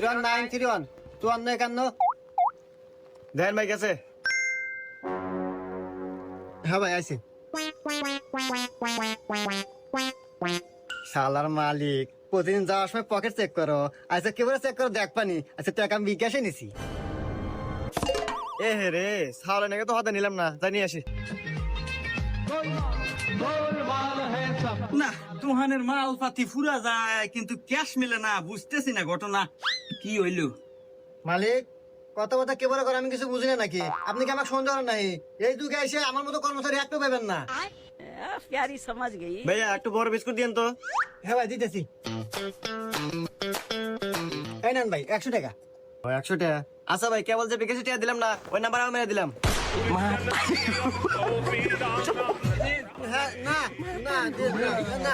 01931551 দেন ভাই গেছে। হ্যাঁ ভাই আইছি। শালার মালিক প্রতিদিন যাওয়ার সময় পকেট চেক করো, আচ্ছা কেবল চেক করো দেখ পানি। আচ্ছা টাকা আমি বিকাশে নিছি। এ হে রে, সাহলে নাকি তো হাতে নিলাম না, জানি আসি। না দোহানের মাল পাতি ফুরা যায় কিন্তু ক্যাশ মিলে না, বুঝতেছি না ঘটনা কি হইলো। মালিক কত কথা কেবল করে আমি কিছু বুঝি না নাকি? আপনি কি আমার সন্দেহ নাই? এই যুগে এসে আমার মতো কর্মচারী একটু পাবেন না। प्यारी समझ गई। ভাইয়া একটু বড় বিস্কুট দিন তো। হ্যাঁ ভাই দিতেছি। এই নেন ভাই 100 টাকা। 100 টাকা। আচ্ছা ভাই কেবল যে বিকাশে টাকা দিলাম না, ওই নাম্বার আমি মেরে দিলাম। হ্যাঁ না না না